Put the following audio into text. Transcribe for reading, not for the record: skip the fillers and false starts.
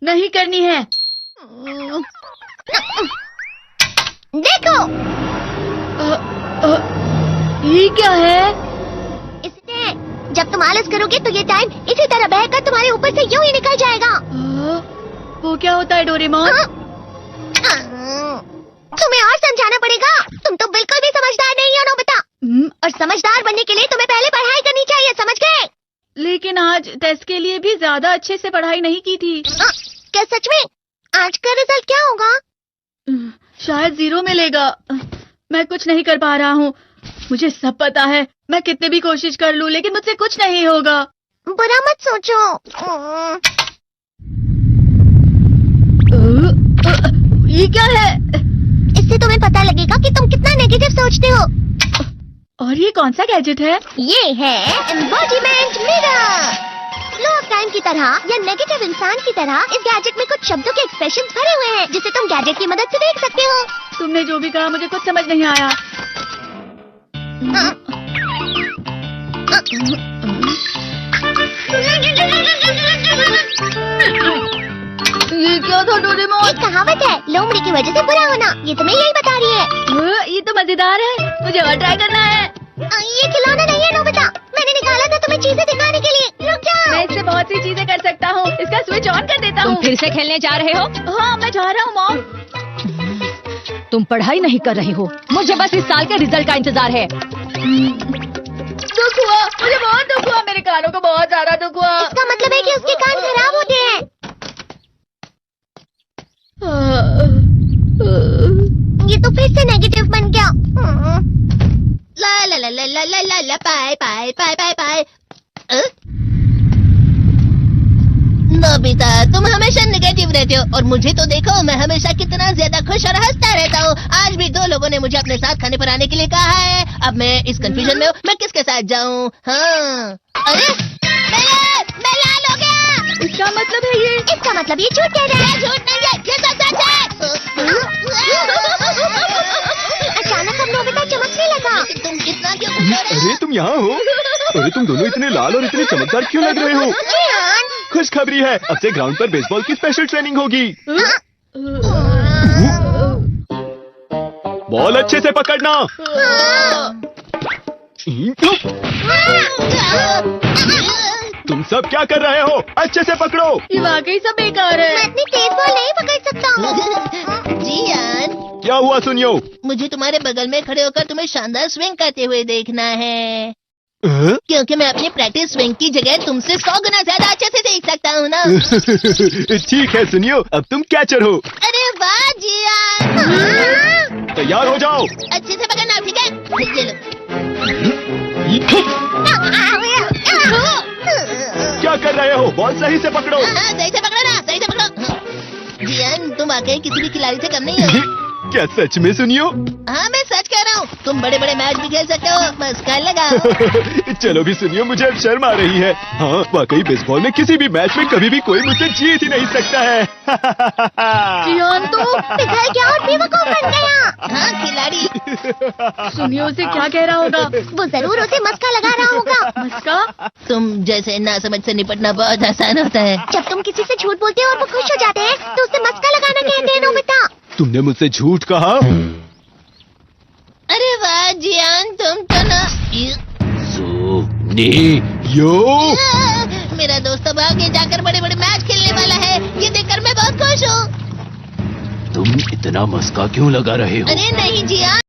नहीं करनी है। देखो, ये क्या है? इसलिए जब तुम आलस करोगे तो ये टाइम इसी तरह बहकर तुम्हारे ऊपर से यूं ही निकल जाएगा। वो क्या होता है डोरेमोन? तुम्हें और समझाना पड़ेगा। तुम तो बिल्कुल भी समझदार नहीं हो नोबिता। और समझदार बनने के लिए तुम्हें पहले पढ़ाई करनी चाहिए, समझ गए? लेकिन आज टेस्ट के लिए भी ज्यादा अच्छे से पढ़ाई नहीं की थी। क्या सच में? आज का रिजल्ट क्या होगा? शायद 0 मिलेगा। मैं कुछ नहीं कर पा रहा हूँ। मुझे सब पता है। मैं कितने भी कोशिश कर लूँ लेकिन मुझसे कुछ नहीं होगा। बुरा मत सोचो। ये क्या है? इससे तुम्हें पता लगेगा कि तुम कितना नेगेटिव सोचते हो। और ये कौन सा गैजेट है? ये है embodiment mirror. Flow of time की तरह या नेगेटिव इंसान की तरह इस गैजेट में कुछ शब्दों के एक्सप्रेशंस भरे हुए हैं जिसे तुम गैजेट की मदद से देख सकते हो। तुमने जो भी कहा मुझे कुछ समझ नहीं आया। ये क्या था डोरेमोन? एक कहावत है, लोमड़ी की वजह से बुरा होना। ये तुम्हें यही बता रही है। ये तो मजेदार है। मुझे और ट्राई करना है। ये खिलौना नहीं है नोबिता। मैंने निकाला था तुम्हें चीजें दिखाने के लिए। रुक जाओ। मैं इससे बहुत सी चीजें कर सकता हूँ। इसका स्विच ऑन कर देता हूँ। तुम फिर से खेलने जा रहे हो? हाँ, मैं जा रहा हूँ मॉम। तुम पढ़ाई नहीं कर रही हो। मुझे बस इस साल के रिजल्ट का इंतजार है। दुख हुआ, मुझे बहुत दुख हुआ। मेरे कानों को बहुत ज्यादा दुख हुआ। इसका मतलब है कि उसके कान खराब होते हैं। ये तो फिर से नेगेटिव बन गया। ला ला ला ला ला ला ला ला पाए पाए पाए पाए पाए। नोबिता, तुम हमेशा नेगेटिव रहते हो और मुझे तो देखो, मैं हमेशा कितना ज्यादा खुश और हंसता रहता हूँ। आज भी 2 लोगों ने मुझे अपने साथ खाने पर आने के लिए कहा है। अब मैं इस कंफ्यूजन में हूँ, मैं किसके साथ जाऊँ? हाँ, अरे मैं लाल हो गया। इसका मतलब है ये? इसका मतलब ये झूठ कह रहा है। झूठ नहीं है, ये तो सच है। अचानक अब नोबिता चमकने लगा। तुम कितना क्यों खुश हो रहे हो? अरे तुम यहाँ हो? अरे तुम दोनों इतने लाल और इतने चमकदार क्यों लग रहे हो? खुशखबरी है, अब से ग्राउंड पर बेसबॉल की स्पेशल ट्रेनिंग होगी। बॉल अच्छे से पकड़ना। तुम सब क्या कर रहे हो? अच्छे से पकड़ो। ये वाकई सब बेकार है। मैं इतनी तेज बॉल नहीं पकड़ सकता हूँ। जियान, क्या हुआ सुनियो? मुझे तुम्हारे बगल में खड़े होकर तुम्हें शानदार स्विंग करते हुए देखना है। क्योंकि मैं अपनी प्रैक्टिस स्विंग की जगह तुमसे 100 गुना ज्यादा अच्छे से देख सकता हूँ ना। ठीक है सुनियो, अब तुम कैचर हो। अरे वाह जियान। तैयार हो जाओ। अच्छे से पकड़ना, ठीक है? ये लो। क्या कर रहे हो? बॉल सही से पकड़ो। सही से पकड़ो ना, सही से पकड़ो। जियान, तुम वाकई किसी भी खिलाड़ी से कम नहीं हो। क्या सच में सुनियो? हाँ, मैं सच कह रहा हूँ। तुम बड़े बड़े मैच भी खेल सकते हो, मस्का लगाओ। चलो भी सुनियो, मुझे अब शर्म आ रही है। हाँ, वाकई बेसबॉल में किसी भी मैच में कभी भी कोई मुझसे जीत ही नहीं सकता है। जियान तो पिघल गया और बेवकूफ बन गया। हाँ, खिलाड़ी। सुनियो उसे क्या कह रहा होगा? वो जरूर उसे मस्का लगा रहा होगा। मस्का? तुम जैसे नासमझ से निपटना बहुत आसान होता है। जब तुम किसी से झूठ बोलते हो और वो खुश हो जाते हैं तो उसे मस्का लगाना कहते हैं नोबिता। तुमने मुझसे झूठ कहा? अरे वाह जियान, तुम तो ना। यो मेरा दोस्त अब आगे जाकर बड़े बड़े मैच खेलने वाला है। ये देखकर मैं बहुत खुश हूँ। तुम इतना मस्का क्यों लगा रहे हो? अरे नहीं जियान।